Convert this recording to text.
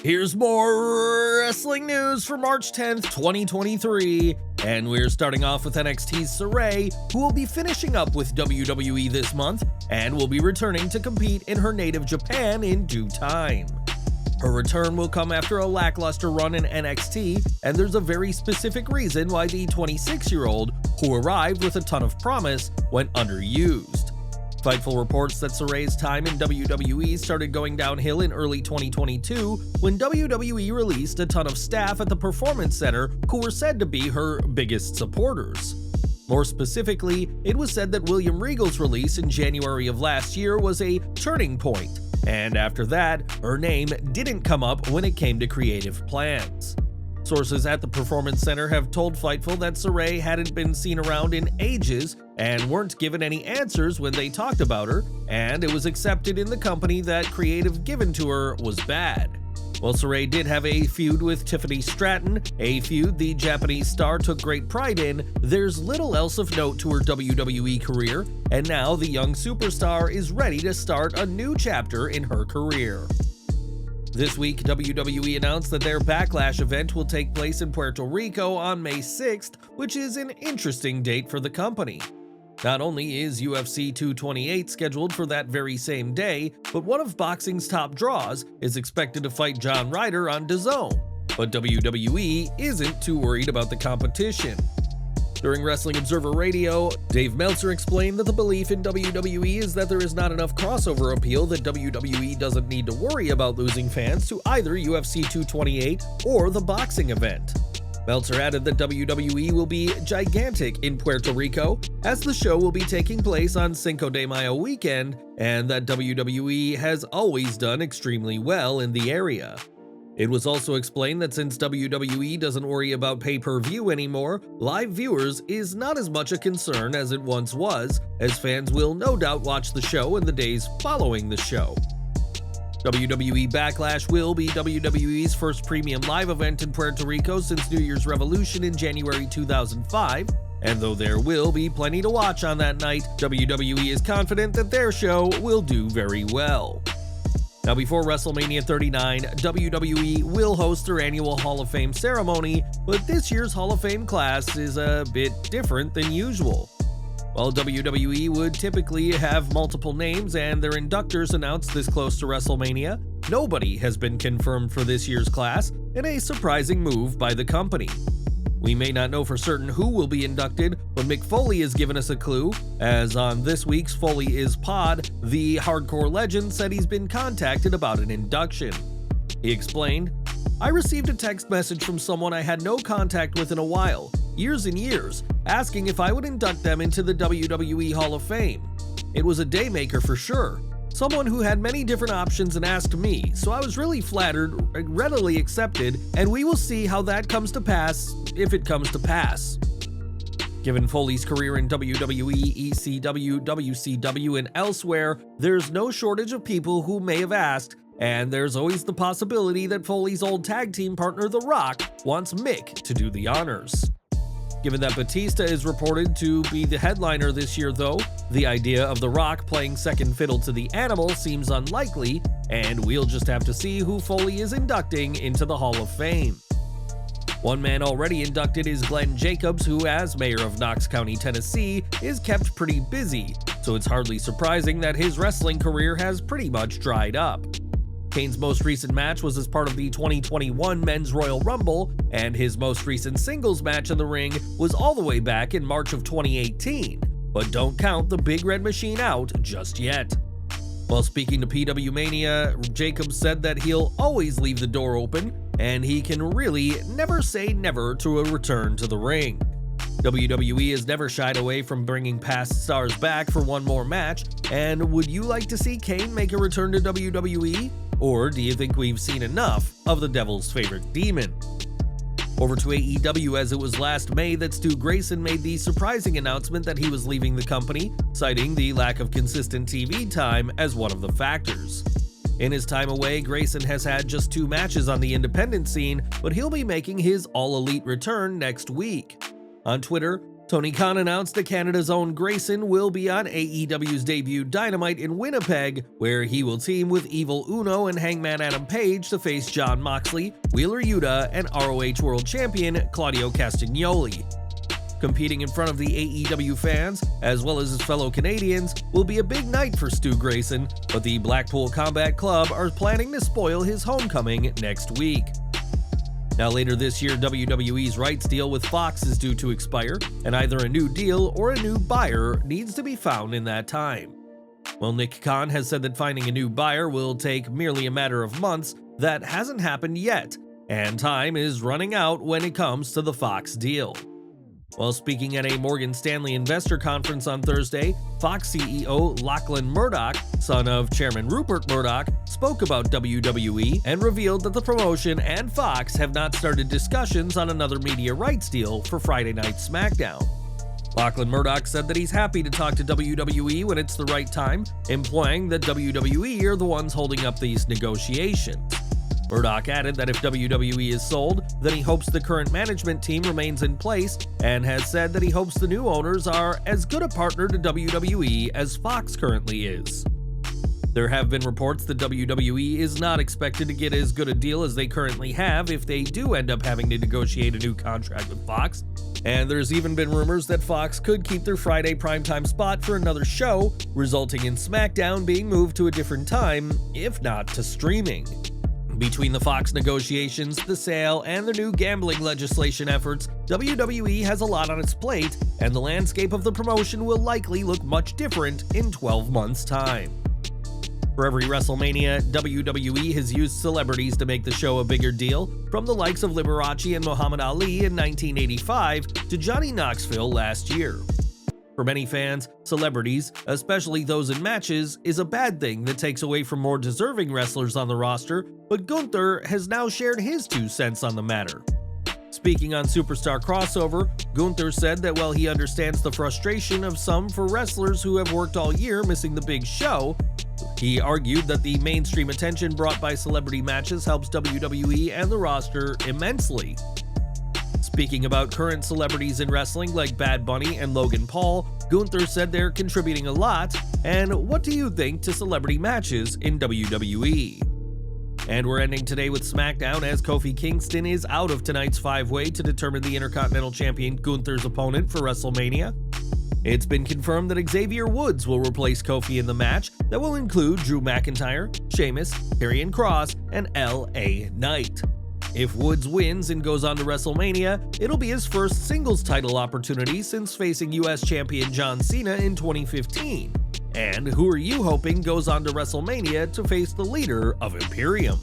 Here's more wrestling news for March 10th, 2023, and we're starting off with NXT's Sarray, who will be finishing up with WWE this month and will be returning to compete in her native Japan in due time. Her return will come after a lackluster run in NXT, and there's a very specific reason why the 26-year-old, who arrived with a ton of promise, went underused. Fightful reports that Sarray's time in WWE started going downhill in early 2022 when WWE released a ton of staff at the Performance Center who were said to be her biggest supporters. More specifically, it was said that William Regal's release in January of last year was a turning point, and after that, her name didn't come up when it came to creative plans. Sources at the Performance Center have told Fightful that Sarray hadn't been seen around in ages and weren't given any answers when they talked about her, and it was accepted in the company that creative given to her was bad. While Sarray did have a feud with Tiffany Stratton, a feud the Japanese star took great pride in, there's little else of note to her WWE career, and now the young superstar is ready to start a new chapter in her career. This week, WWE announced that their Backlash event will take place in Puerto Rico on May 6th, which is an interesting date for the company. Not only is UFC 228 scheduled for that very same day, but one of boxing's top draws is expected to fight John Ryder on DAZN, but WWE isn't too worried about the competition. During Wrestling Observer Radio, Dave Meltzer explained that the belief in WWE is that there is not enough crossover appeal that WWE doesn't need to worry about losing fans to either UFC 228 or the boxing event. Meltzer added that WWE will be gigantic in Puerto Rico, as the show will be taking place on Cinco de Mayo weekend, and that WWE has always done extremely well in the area. It was also explained that since WWE doesn't worry about pay-per-view anymore, live viewers is not as much a concern as it once was, as fans will no doubt watch the show in the days following the show. WWE Backlash will be WWE's first premium live event in Puerto Rico since New Year's Revolution in January 2005, and though there will be plenty to watch on that night, WWE is confident that their show will do very well. Now, before WrestleMania 39, WWE will host their annual Hall of Fame ceremony, but this year's Hall of Fame class is a bit different than usual. While WWE would typically have multiple names and their inductors announced this close to WrestleMania, nobody has been confirmed for this year's class, in a surprising move by the company. We may not know for certain who will be inducted, but Mick Foley has given us a clue, as on this week's Foley Is Pod, the hardcore legend said he's been contacted about an induction. He explained, "I received a text message from someone I had no contact with in a while, years and years, asking if I would induct them into the WWE Hall of Fame. It was a daymaker for sure. Someone who had many different options and asked me, so I was really flattered, readily accepted, and we will see how that comes to pass, if it comes to pass." Given Foley's career in WWE, ECW, WCW, and elsewhere, there's no shortage of people who may have asked, and there's always the possibility that Foley's old tag team partner The Rock wants Mick to do the honors. Given that Batista is reported to be the headliner this year though, the idea of The Rock playing second fiddle to the Animal seems unlikely, and we'll just have to see who Foley is inducting into the Hall of Fame. One man already inducted is Glenn Jacobs, who as mayor of Knox County, Tennessee, is kept pretty busy, so it's hardly surprising that his wrestling career has pretty much dried up. Kane's most recent match was as part of the 2021 Men's Royal Rumble, and his most recent singles match in the ring was all the way back in March of 2018, but don't count the Big Red Machine out just yet. While speaking to PW Mania, Jacobs said that he'll always leave the door open, and he can really never say never to a return to the ring. WWE has never shied away from bringing past stars back for one more match, and would you like to see Kane make a return to WWE? Or do you think we've seen enough of the Devil's favorite demon? Over to AEW, as it was last May that Stu Grayson made the surprising announcement that he was leaving the company, citing the lack of consistent TV time as one of the factors. In his time away, Grayson has had just 2 matches on the independent scene, but he'll be making his All Elite return next week. On Twitter, Tony Khan announced that Canada's own Grayson will be on AEW's debut Dynamite in Winnipeg, where he will team with Evil Uno and Hangman Adam Page to face Jon Moxley, Wheeler Yuta, and ROH World Champion Claudio Castagnoli. Competing in front of the AEW fans, as well as his fellow Canadians, will be a big night for Stu Grayson, but the Blackpool Combat Club are planning to spoil his homecoming next week. Now later this year, WWE's rights deal with Fox is due to expire, and either a new deal or a new buyer needs to be found in that time. Well, Nick Khan has said that finding a new buyer will take merely a matter of months. That hasn't happened yet, and time is running out when it comes to the Fox deal. While speaking at a Morgan Stanley investor conference on Thursday, Fox CEO Lachlan Murdoch, son of Chairman Rupert Murdoch, spoke about WWE and revealed that the promotion and Fox have not started discussions on another media rights deal for Friday Night SmackDown. Lachlan Murdoch said that he's happy to talk to WWE when it's the right time, implying that WWE are the ones holding up these negotiations. Murdoch added that if WWE is sold, then he hopes the current management team remains in place, and has said that he hopes the new owners are as good a partner to WWE as Fox currently is. There have been reports that WWE is not expected to get as good a deal as they currently have if they do end up having to negotiate a new contract with Fox, and there's even been rumors that Fox could keep their Friday primetime spot for another show, resulting in SmackDown being moved to a different time, if not to streaming. Between the Fox negotiations, the sale, and the new gambling legislation efforts, WWE has a lot on its plate, and the landscape of the promotion will likely look much different in 12 months' time. For every WrestleMania, WWE has used celebrities to make the show a bigger deal, from the likes of Liberace and Muhammad Ali in 1985 to Johnny Knoxville last year. For many fans, celebrities, especially those in matches, is a bad thing that takes away from more deserving wrestlers on the roster, but Gunther has now shared his 2 cents on the matter. Speaking on Superstar Crossover, Gunther said that while he understands the frustration of some for wrestlers who have worked all year missing the big show, he argued that the mainstream attention brought by celebrity matches helps WWE and the roster immensely. Speaking about current celebrities in wrestling like Bad Bunny and Logan Paul, Gunther said they're contributing a lot, and what do you think to celebrity matches in WWE? And we're ending today with SmackDown as Kofi Kingston is out of tonight's 5-way to determine the Intercontinental Champion Gunther's opponent for WrestleMania. It's been confirmed that Xavier Woods will replace Kofi in the match that will include Drew McIntyre, Sheamus, Karrion Kross, and LA Knight. If Woods wins and goes on to WrestleMania, it'll be his first singles title opportunity since facing US Champion John Cena in 2015. And who are you hoping goes on to WrestleMania to face the leader of Imperium?